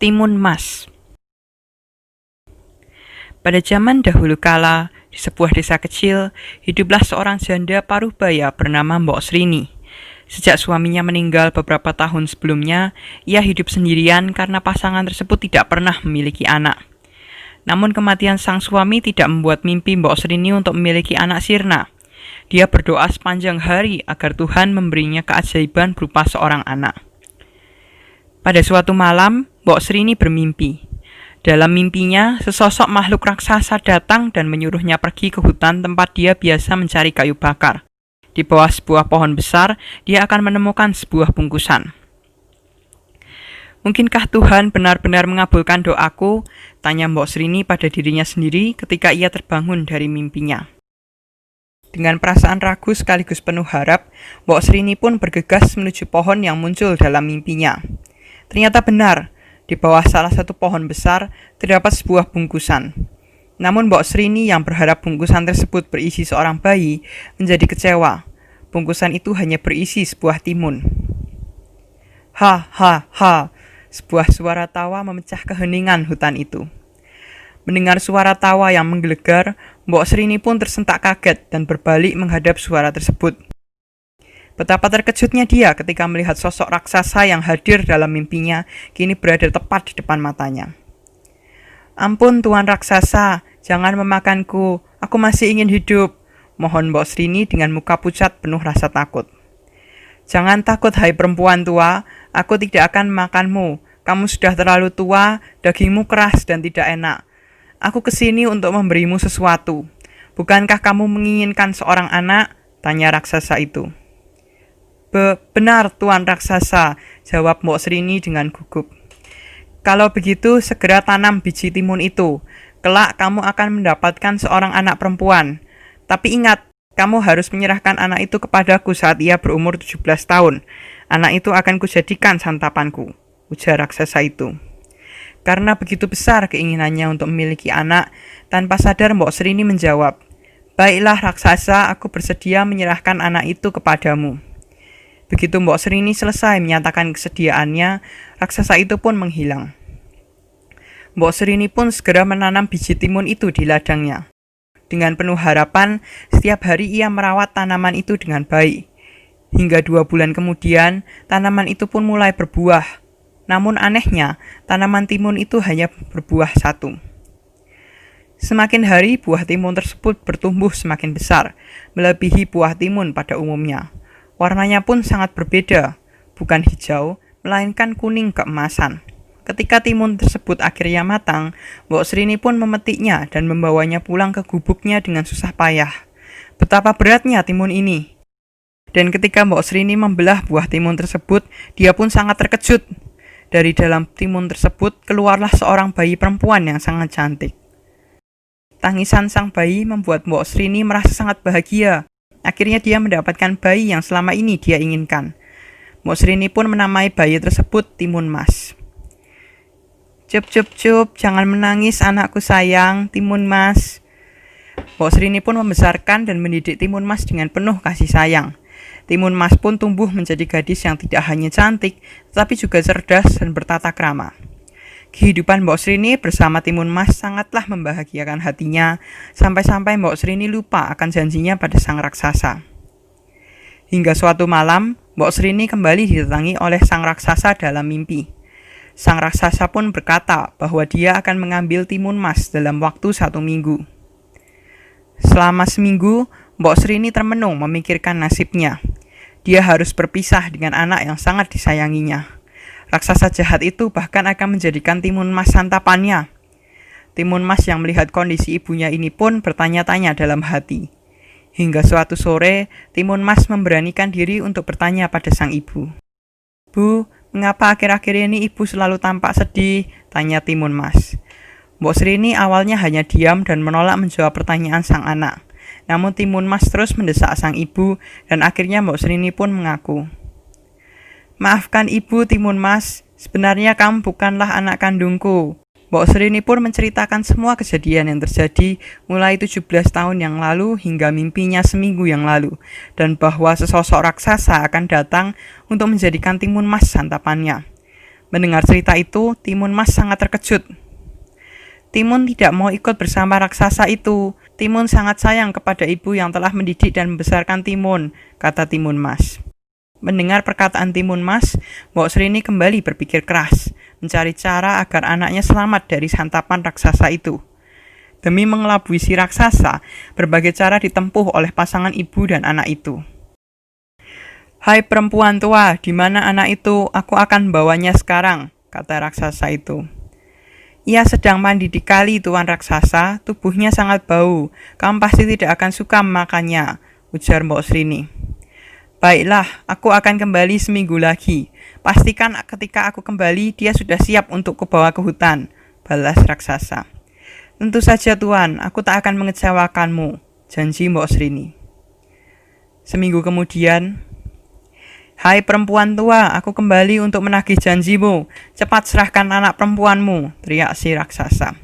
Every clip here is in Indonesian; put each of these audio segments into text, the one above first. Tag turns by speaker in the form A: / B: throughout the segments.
A: Timun Mas. Pada zaman dahulu kala, di sebuah desa kecil, hiduplah seorang janda paruh baya bernama Mbok Srini. Sejak suaminya meninggal beberapa tahun sebelumnya, ia hidup sendirian karena pasangan tersebut tidak pernah memiliki anak. Namun kematian sang suami tidak membuat mimpi Mbok Srini untuk memiliki anak sirna. Dia berdoa sepanjang hari agar Tuhan memberinya keajaiban berupa seorang anak. Pada suatu malam, Mbok Srini bermimpi. Dalam mimpinya, sesosok makhluk raksasa datang dan menyuruhnya pergi ke hutan tempat dia biasa mencari kayu bakar. Di bawah sebuah pohon besar, dia akan menemukan sebuah bungkusan. "Mungkinkah Tuhan benar-benar mengabulkan doaku?" tanya Mbok Srini pada dirinya sendiri ketika ia terbangun dari mimpinya. Dengan perasaan ragu sekaligus penuh harap, Mbok Srini pun bergegas menuju pohon yang muncul dalam mimpinya. Ternyata benar, di bawah salah satu pohon besar terdapat sebuah bungkusan. Namun Mbok Srini yang berharap bungkusan tersebut berisi seorang bayi menjadi kecewa. Bungkusan itu hanya berisi sebuah timun. Ha ha ha, sebuah suara tawa memecah keheningan hutan itu. Mendengar suara tawa yang menggelegar, Mbok Srini pun tersentak kaget dan berbalik menghadap suara tersebut. Betapa terkejutnya dia ketika melihat sosok raksasa yang hadir dalam mimpinya kini berada tepat di depan matanya. "Ampun Tuan Raksasa, jangan memakanku, aku masih ingin hidup," mohon Mbok Srini dengan muka pucat penuh rasa takut. "Jangan takut hai perempuan tua, aku tidak akan memakanmu, kamu sudah terlalu tua, dagingmu keras dan tidak enak. Aku kesini untuk memberimu sesuatu. Bukankah kamu menginginkan seorang anak?" tanya raksasa itu. Benar Tuan Raksasa," jawab Mbok Srini dengan gugup. "Kalau begitu segera tanam biji timun itu. Kelak kamu akan mendapatkan seorang anak perempuan. Tapi ingat, kamu harus menyerahkan anak itu kepadaku saat ia berumur 17 tahun. Anak itu akan kujadikan santapanku," ujar raksasa itu. Karena begitu besar keinginannya untuk memiliki anak, tanpa sadar Mbok Srini menjawab, "Baiklah raksasa, aku bersedia menyerahkan anak itu kepadamu." Begitu Mbok Srini selesai menyatakan kesediaannya, raksasa itu pun menghilang. Mbok Srini pun segera menanam biji timun itu di ladangnya. Dengan penuh harapan, setiap hari ia merawat tanaman itu dengan baik. Hingga 2 bulan kemudian, tanaman itu pun mulai berbuah. Namun anehnya, tanaman timun itu hanya berbuah 1. Semakin hari, buah timun tersebut bertumbuh semakin besar, melebihi buah timun pada umumnya. Warnanya pun sangat berbeda, bukan hijau, melainkan kuning keemasan. Ketika timun tersebut akhirnya matang, Mbok Srini pun memetiknya dan membawanya pulang ke gubuknya dengan susah payah. Betapa beratnya timun ini. Dan ketika Mbok Srini membelah buah timun tersebut, dia pun sangat terkejut. Dari dalam timun tersebut keluarlah seorang bayi perempuan yang sangat cantik. Tangisan sang bayi membuat Mbok Srini merasa sangat bahagia. Akhirnya dia mendapatkan bayi yang selama ini dia inginkan. Mbok Srini pun menamai bayi tersebut Timun Mas. "Cup cup cup, jangan menangis anakku sayang, Timun Mas." Mbok Srini pun membesarkan dan mendidik Timun Mas dengan penuh kasih sayang. Timun Mas pun tumbuh menjadi gadis yang tidak hanya cantik, tetapi juga cerdas dan bertata krama. Kehidupan Mbok Srini bersama Timun Mas sangatlah membahagiakan hatinya, sampai-sampai Mbok Srini lupa akan janjinya pada sang raksasa. Hingga suatu malam, Mbok Srini kembali didatangi oleh sang raksasa dalam mimpi. Sang raksasa pun berkata bahwa dia akan mengambil Timun Mas dalam waktu 1 minggu. Selama seminggu, Mbok Srini termenung memikirkan nasibnya. Dia harus berpisah dengan anak yang sangat disayanginya. Raksasa jahat itu bahkan akan menjadikan Timun Mas santapannya. Timun Mas yang melihat kondisi ibunya ini pun bertanya-tanya dalam hati. Hingga suatu sore, Timun Mas memberanikan diri untuk bertanya pada sang ibu. "Bu, mengapa akhir-akhir ini ibu selalu tampak sedih?" tanya Timun Mas. Mbok Srini awalnya hanya diam dan menolak menjawab pertanyaan sang anak. Namun Timun Mas terus mendesak sang ibu dan akhirnya Mbok Srini pun mengaku. "Maafkan ibu Timun Mas, sebenarnya kamu bukanlah anak kandungku." Mbok Srini pun menceritakan semua kejadian yang terjadi mulai 17 tahun yang lalu hingga mimpinya seminggu yang lalu, dan bahwa sesosok raksasa akan datang untuk menjadikan Timun Mas santapannya. Mendengar cerita itu, Timun Mas sangat terkejut. Timun tidak mau ikut bersama raksasa itu. Timun sangat sayang kepada ibu yang telah mendidik dan membesarkan Timun, kata Timun Mas. Mendengar perkataan Timun Mas, Mbok Srini kembali berpikir keras, mencari cara agar anaknya selamat dari santapan raksasa itu. Demi mengelabui si raksasa, berbagai cara ditempuh oleh pasangan ibu dan anak itu. Hai perempuan tua, di mana anak itu? Aku akan bawanya sekarang, kata raksasa itu. Ia sedang mandi di kali, Tuan Raksasa. Tubuhnya sangat bau. Kamu pasti tidak akan suka memakannya, ujar Mbok Srini. Baiklah, aku akan kembali seminggu lagi. Pastikan ketika aku kembali, dia sudah siap untuk kubawa ke hutan, balas raksasa. Tentu saja Tuan, aku tak akan mengecewakanmu, janji Mbok Srini. Seminggu kemudian, Hai perempuan tua, aku kembali untuk menagih janjimu. Cepat serahkan anak perempuanmu, teriak si raksasa.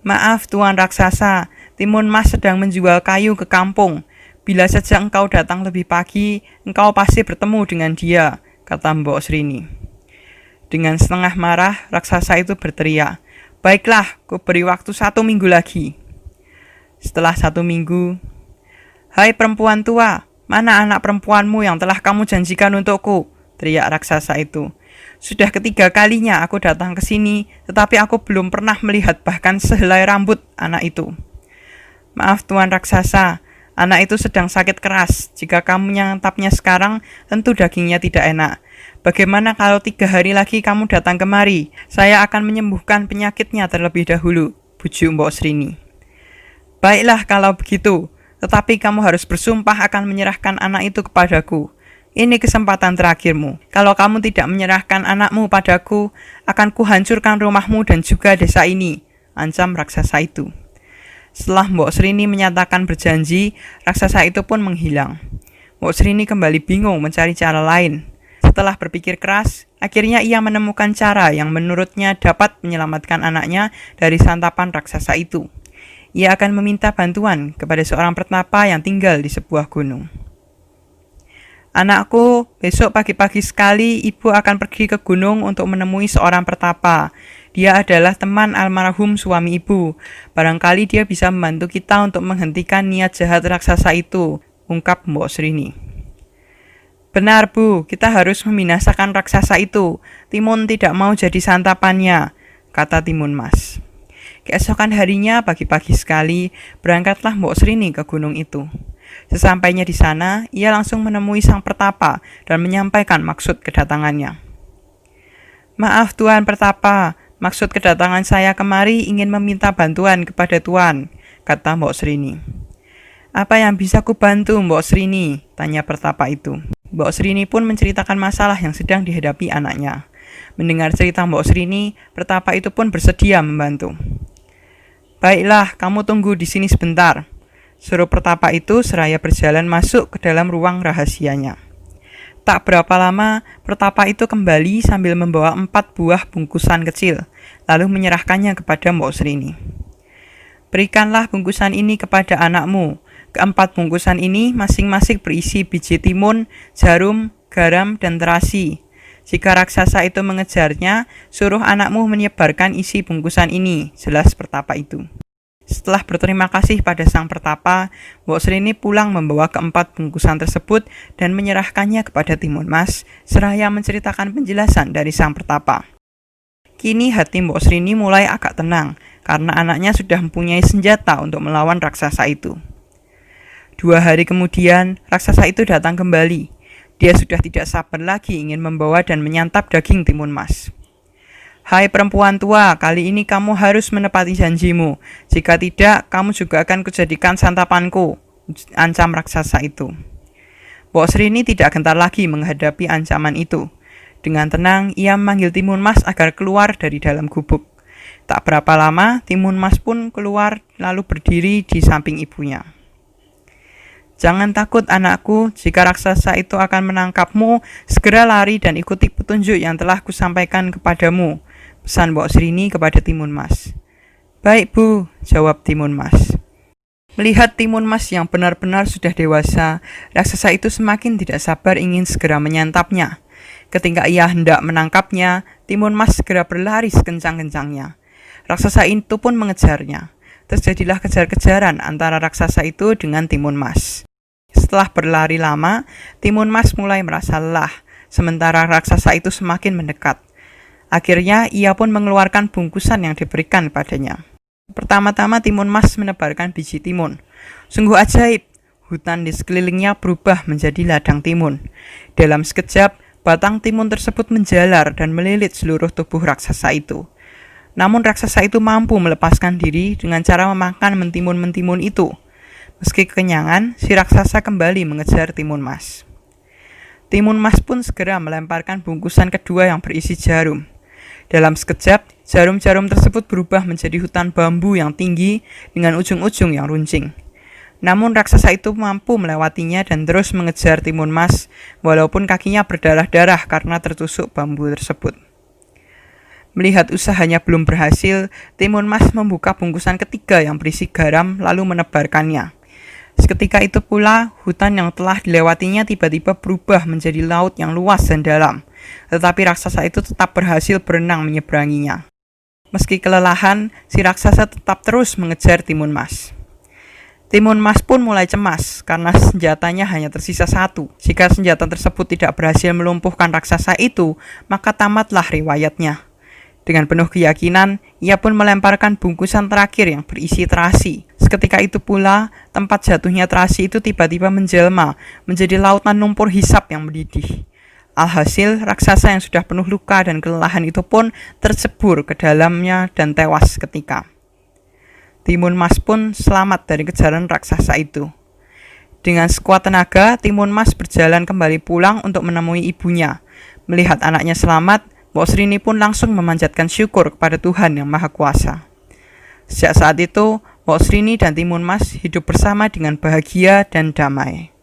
A: Maaf Tuan Raksasa, Timun Mas sedang menjual kayu ke kampung. Bila saja engkau datang lebih pagi, engkau pasti bertemu dengan dia, kata Mbok Srini. Dengan setengah marah, raksasa itu berteriak, Baiklah, ku beri waktu 1 minggu lagi. Setelah 1 minggu, Hai perempuan tua, mana anak perempuanmu yang telah kamu janjikan untukku? Teriak raksasa itu. Sudah ketiga kalinya aku datang ke sini, tetapi aku belum pernah melihat bahkan sehelai rambut anak itu. Maaf Tuan Raksasa, anak itu sedang sakit keras. Jika kamu menyantapnya sekarang, tentu dagingnya tidak enak. Bagaimana kalau 3 hari lagi kamu datang kemari? Saya akan menyembuhkan penyakitnya terlebih dahulu, bujuk Mbok Srini. Baiklah kalau begitu. Tetapi kamu harus bersumpah akan menyerahkan anak itu kepadaku. Ini kesempatan terakhirmu. Kalau kamu tidak menyerahkan anakmu padaku, akan kuhancurkan rumahmu dan juga desa ini, ancam raksasa itu. Setelah Mbok Srini menyatakan berjanji, raksasa itu pun menghilang. Mbok Srini kembali bingung mencari cara lain. Setelah berpikir keras, akhirnya ia menemukan cara yang menurutnya dapat menyelamatkan anaknya dari santapan raksasa itu. Ia akan meminta bantuan kepada seorang pertapa yang tinggal di sebuah gunung. Anakku, besok pagi-pagi sekali ibu akan pergi ke gunung untuk menemui seorang pertapa. Dia adalah teman almarhum suami ibu. Barangkali dia bisa membantu kita untuk menghentikan niat jahat raksasa itu, ungkap Mbok Srini. Benar Bu, kita harus membinasakan raksasa itu. Timun tidak mau jadi santapannya, kata Timun Mas. Keesokan harinya pagi-pagi sekali berangkatlah Mbok Srini ke gunung itu. Sesampainya di sana, ia langsung menemui sang pertapa dan menyampaikan maksud kedatangannya. Maaf Tuan Pertapa, maksud kedatangan saya kemari ingin meminta bantuan kepada Tuan, kata Mbok Srini. Apa yang bisa kubantu Mbok Srini? Tanya pertapa itu. Mbok Srini pun menceritakan masalah yang sedang dihadapi anaknya. Mendengar cerita Mbok Srini, pertapa itu pun bersedia membantu. Baiklah, kamu tunggu di sini sebentar, suruh pertapa itu seraya berjalan masuk ke dalam ruang rahasianya. Tak berapa lama, pertapa itu kembali sambil membawa 4 buah bungkusan kecil, lalu menyerahkannya kepada Mbok Srini. Berikanlah bungkusan ini kepada anakmu. Keempat bungkusan ini masing-masing berisi biji timun, jarum, garam, dan terasi. Jika raksasa itu mengejarnya, suruh anakmu menyebarkan isi bungkusan ini, jelas pertapa itu. Setelah berterima kasih pada sang pertapa, Mbok Srini pulang membawa keempat bungkusan tersebut dan menyerahkannya kepada Timun Mas, seraya menceritakan penjelasan dari sang pertapa. Kini hati Mbok Srini mulai agak tenang, karena anaknya sudah mempunyai senjata untuk melawan raksasa itu. 2 hari kemudian, raksasa itu datang kembali. Dia sudah tidak sabar lagi ingin membawa dan menyantap daging Timun Mas. Hai perempuan tua, kali ini kamu harus menepati janjimu. Jika tidak, kamu juga akan kujadikan santapanku, ancam raksasa itu. Mbok Srini tidak gentar lagi menghadapi ancaman itu. Dengan tenang, ia memanggil Timun Mas agar keluar dari dalam gubuk. Tak berapa lama, Timun Mas pun keluar lalu berdiri di samping ibunya. Jangan takut anakku, jika raksasa itu akan menangkapmu, segera lari dan ikuti petunjuk yang telah kusampaikan kepadamu, pesan Mbok Srini kepada Timun Mas. Baik Bu, jawab Timun Mas. Melihat Timun Mas yang benar-benar sudah dewasa, raksasa itu semakin tidak sabar ingin segera menyantapnya. Ketika ia hendak menangkapnya, Timun Mas segera berlari sekencang-kencangnya. Raksasa itu pun mengejarnya. Terjadilah kejar-kejaran antara raksasa itu dengan Timun Mas. Setelah berlari lama, Timun Mas mulai merasa lelah, sementara raksasa itu semakin mendekat. Akhirnya, ia pun mengeluarkan bungkusan yang diberikan padanya. Pertama-tama Timun Mas menebarkan biji timun. Sungguh ajaib, hutan di sekelilingnya berubah menjadi ladang timun. Dalam sekejap, batang timun tersebut menjalar dan melilit seluruh tubuh raksasa itu. Namun raksasa itu mampu melepaskan diri dengan cara memakan mentimun-mentimun itu. Meski kekenyangan, si raksasa kembali mengejar Timun Mas. Timun Mas pun segera melemparkan bungkusan kedua yang berisi jarum. Dalam sekejap, jarum-jarum tersebut berubah menjadi hutan bambu yang tinggi dengan ujung-ujung yang runcing. Namun raksasa itu mampu melewatinya dan terus mengejar Timun Mas, walaupun kakinya berdarah-darah karena tertusuk bambu tersebut. Melihat usahanya belum berhasil, Timun Mas membuka bungkusan ketiga yang berisi garam lalu menebarkannya. Seketika itu pula, hutan yang telah dilewatinya tiba-tiba berubah menjadi laut yang luas dan dalam. Tetapi raksasa itu tetap berhasil berenang menyeberanginya. Meski kelelahan, si raksasa tetap terus mengejar Timun Mas. Timun Mas pun mulai cemas karena senjatanya hanya tersisa satu. Jika senjata tersebut tidak berhasil melumpuhkan raksasa itu, maka tamatlah riwayatnya. Dengan penuh keyakinan, ia pun melemparkan bungkusan terakhir yang berisi terasi. Seketika itu pula, tempat jatuhnya terasi itu tiba-tiba menjelma menjadi lautan lumpur hisap yang mendidih. Alhasil, raksasa yang sudah penuh luka dan kelelahan itu pun tercebur ke dalamnya dan tewas seketika. Timun Mas pun selamat dari kejaran raksasa itu. Dengan sekuat tenaga, Timun Mas berjalan kembali pulang untuk menemui ibunya. Melihat anaknya selamat, Mbok Srini pun langsung memanjatkan syukur kepada Tuhan Yang Maha Kuasa. Sejak saat itu, Mbok Srini dan Timun Mas hidup bersama dengan bahagia dan damai.